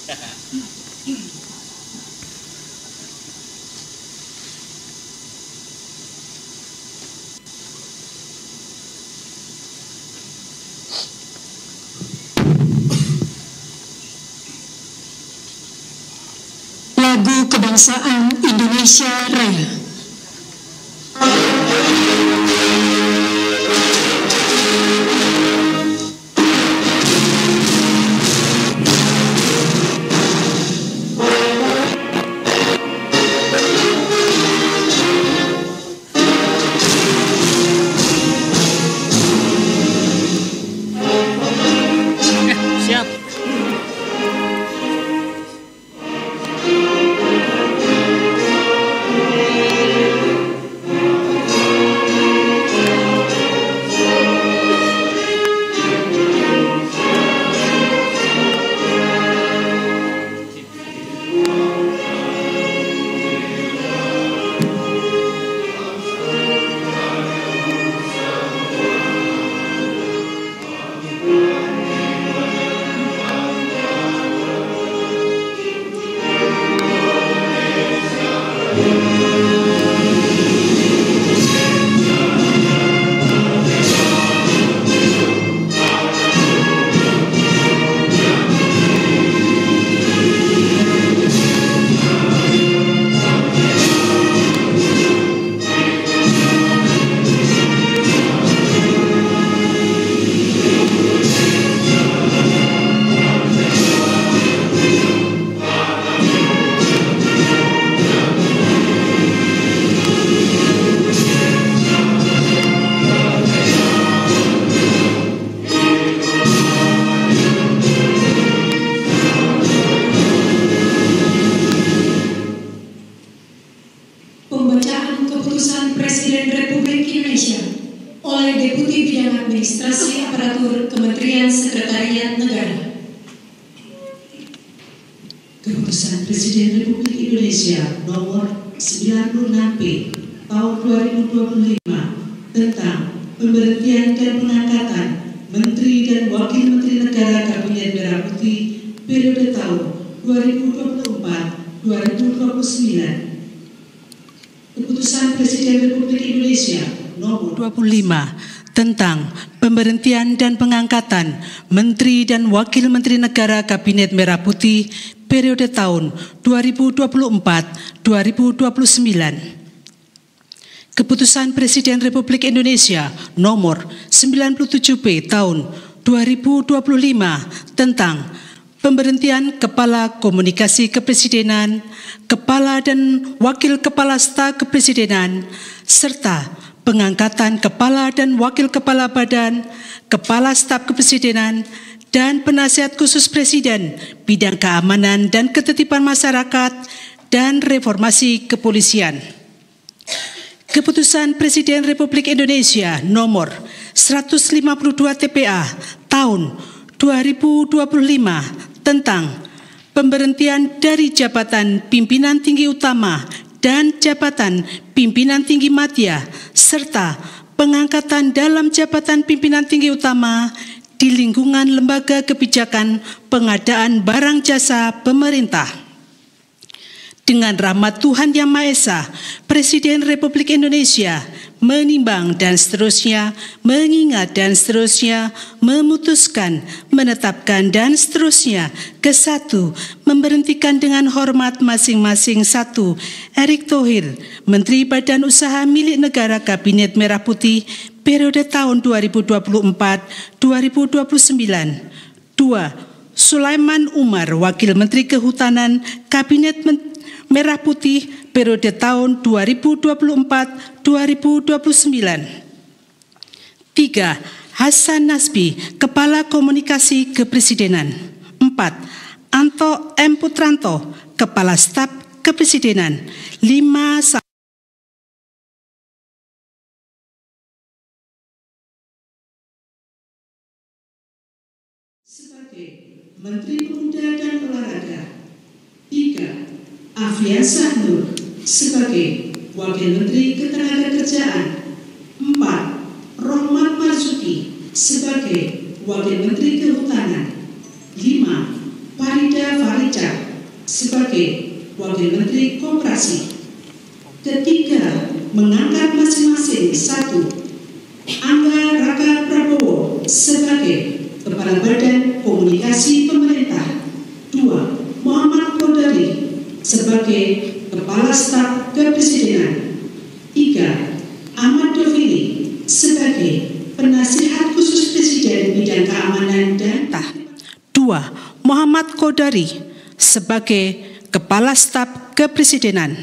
Lagu Kebangsaan Indonesia Raya. Pembacaan keputusan Presiden Republik Indonesia oleh Deputi Bidang Administrasi Aparatur Kementerian Sekretariat Negara. Keputusan Presiden Republik Indonesia nomor 96P tahun 2025 tentang pemberhentian dan pengangkatan Menteri dan Wakil Menteri Negara Kabinet Merah Putih periode tahun 2024-2029. Keputusan Presiden Republik Indonesia nomor 25 tentang pemberhentian dan pengangkatan Menteri dan Wakil Menteri Negara Kabinet Merah Putih periode tahun 2024-2029. Keputusan Presiden Republik Indonesia nomor 97P tahun 2025 tentang pemberhentian Kepala Komunikasi Kepresidenan, Kepala dan Wakil Kepala Staf Kepresidenan, serta pengangkatan Kepala dan Wakil Kepala Badan, Kepala Staf Kepresidenan, dan Penasihat Khusus Presiden Bidang Keamanan dan Ketertiban Masyarakat dan Reformasi Kepolisian. Keputusan Presiden Republik Indonesia nomor 152 TPA tahun 2025 tentang pemberhentian dari jabatan pimpinan tinggi utama dan jabatan pimpinan tinggi madya serta pengangkatan dalam jabatan pimpinan tinggi utama di lingkungan lembaga kebijakan pengadaan barang jasa pemerintah. Dengan rahmat Tuhan Yang Maha Esa, Presiden Republik Indonesia menimbang dan seterusnya, mengingat dan seterusnya, memutuskan, menetapkan dan seterusnya. Ke-1, memberhentikan dengan hormat masing-masing. 1. Erick Thohir, Menteri Badan Usaha Milik Negara Kabinet Merah Putih periode tahun 2024-2029. 2. Sulaiman Umar, Wakil Menteri Kehutanan Kabinet Merah Putih periode tahun 2024-2029. 3. Hasan Nasbi, Kepala Komunikasi Kepresidenan. 4. Anto M. Putranto, Kepala Staf Kepresidenan. 5. Sebagai Menteri Pemuda dan Olahraga. 3. Afiansah Nur sebagai Wakil Menteri Ketenagakerjaan. 4. Rohmat Marzuki sebagai Wakil Menteri Kehutanan. 5. Farida Farija Wakil Menteri Koperasi. Ketiga, mengangkat masing-masing 1. Angga Raka Prabowo sebagai Kepala Badan Komunikasi Pemerintah. 2. Muhammad Kodari sebagai Kepala Staf Kepresidenan. 3. Ahmad Doviri sebagai Penasihat Khusus Presiden Bidang Keamanan dan 2. Muhammad Kodari sebagai Kepala Staf Kepresidenan.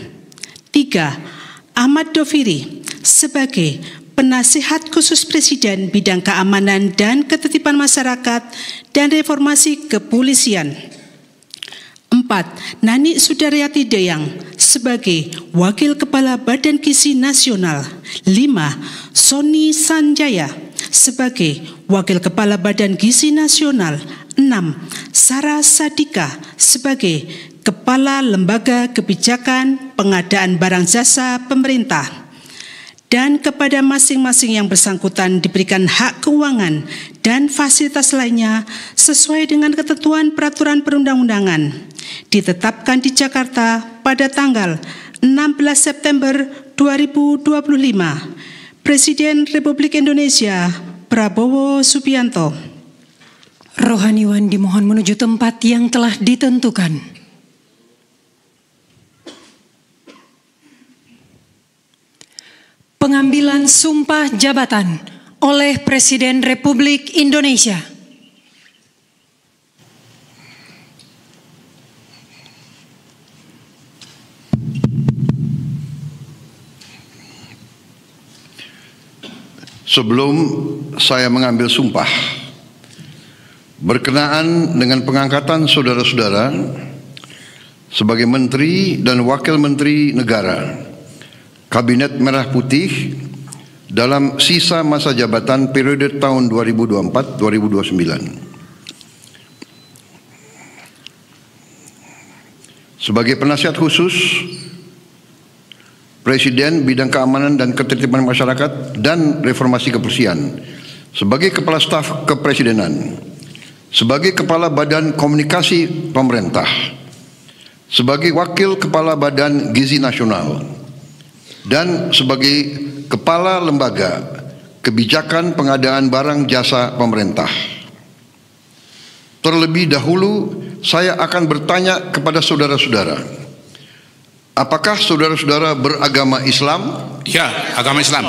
3. Ahmad Doviri sebagai Penasihat Khusus Presiden Bidang Keamanan dan Ketertiban Masyarakat dan Reformasi Kepolisian. 4. Nani Sudaryati Deyang sebagai Wakil Kepala Badan Gizi Nasional. 5. Sony Sanjaya sebagai Wakil Kepala Badan Gizi Nasional. 6. Sarah Sadika sebagai Kepala Lembaga Kebijakan Pengadaan Barang Jasa Pemerintah. Dan kepada masing-masing yang bersangkutan diberikan hak keuangan dan fasilitas lainnya sesuai dengan ketentuan peraturan perundang-undangan ditetapkan di Jakarta pada tanggal 16 September 2025. Presiden Republik Indonesia Prabowo Subianto. Rohaniwan dimohon menuju tempat yang telah ditentukan. Pengambilan sumpah jabatan oleh Presiden Republik Indonesia. Sebelum saya mengambil sumpah berkenaan dengan pengangkatan saudara-saudara sebagai Menteri dan Wakil Menteri Negara Kabinet Merah Putih dalam sisa masa jabatan periode tahun 2024-2029. Sebagai penasihat khusus Presiden Bidang Keamanan dan Ketertiban Masyarakat dan Reformasi Kepolisian, sebagai Kepala Staf Kepresidenan, sebagai Kepala Badan Komunikasi Pemerintah, sebagai Wakil Kepala Badan Gizi Nasional, dan sebagai Kepala Lembaga Kebijakan Pengadaan Barang Jasa Pemerintah. Terlebih dahulu saya akan bertanya kepada saudara-saudara, apakah saudara-saudara beragama Islam? Ya, agama Islam.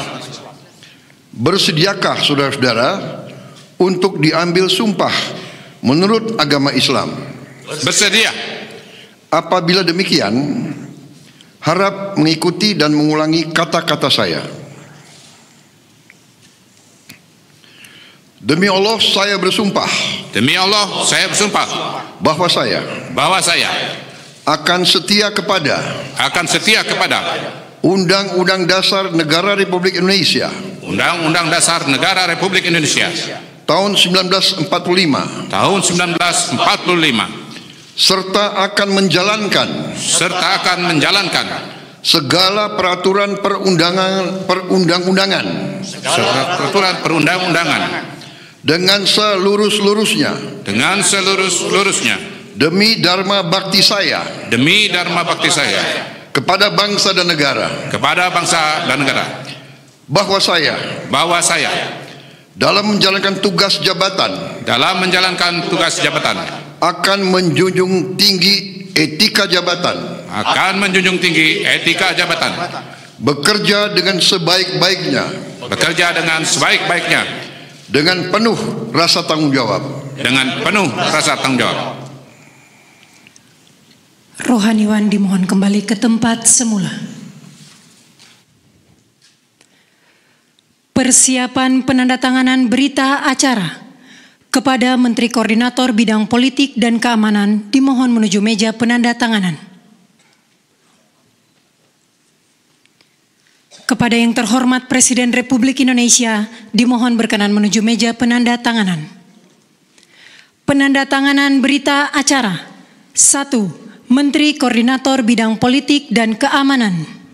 Bersediakah saudara-saudara untuk diambil sumpah menurut agama Islam? Bersedia. Apabila demikian, harap mengikuti dan mengulangi kata-kata saya. Demi Allah saya bersumpah. Demi Allah saya bersumpah Bahwa saya akan setia kepada Undang-Undang Dasar Negara Republik Indonesia Undang-Undang Dasar Negara Republik Indonesia tahun 1945 serta akan menjalankan segala peraturan perundang-undangan dengan seluruh-luruhnya demi dharma bakti saya kepada bangsa dan negara, bahwa saya dalam menjalankan tugas jabatan akan menjunjung tinggi etika jabatan, bekerja dengan sebaik-baiknya, dengan penuh rasa tanggung jawab. Rohaniwan dimohon kembali ke tempat semula. Persiapan penandatanganan berita acara kepada Menteri Koordinator Bidang Politik dan Keamanan dimohon menuju meja penandatanganan. Kepada yang terhormat Presiden Republik Indonesia dimohon berkenan menuju meja penandatanganan. Penandatanganan berita acara. 1. Menteri Koordinator Bidang Politik dan Keamanan.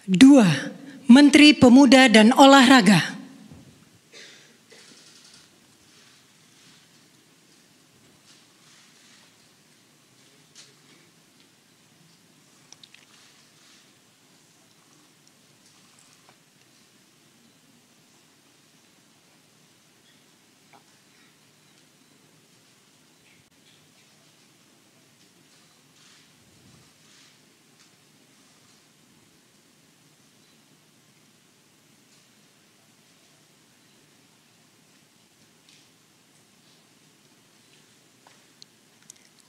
2. Menteri Pemuda dan Olahraga.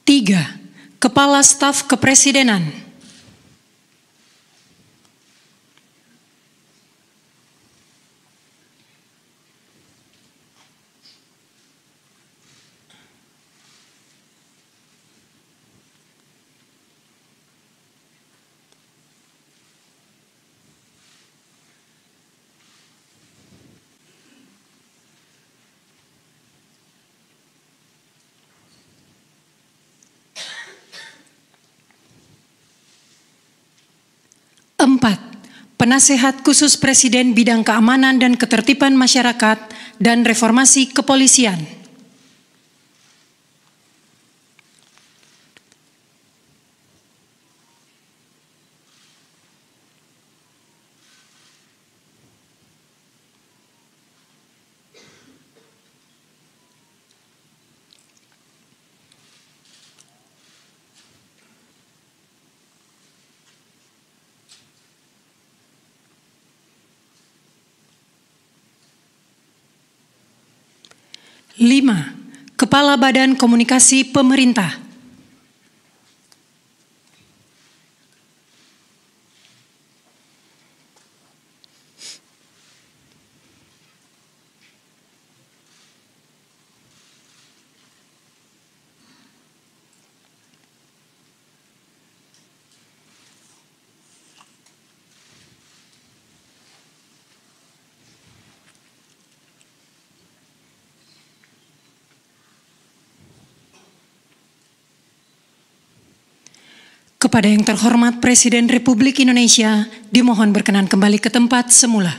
3. Kepala Staf Kepresidenan. 4. Penasehat Khusus Presiden Bidang Keamanan dan Ketertiban Masyarakat dan Reformasi Kepolisian. 5. Kepala Badan Komunikasi Pemerintah. 6. Kepada yang terhormat Presiden Republik Indonesia, dimohon berkenan kembali ke tempat semula.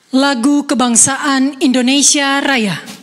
Lagu Kebangsaan Indonesia Raya.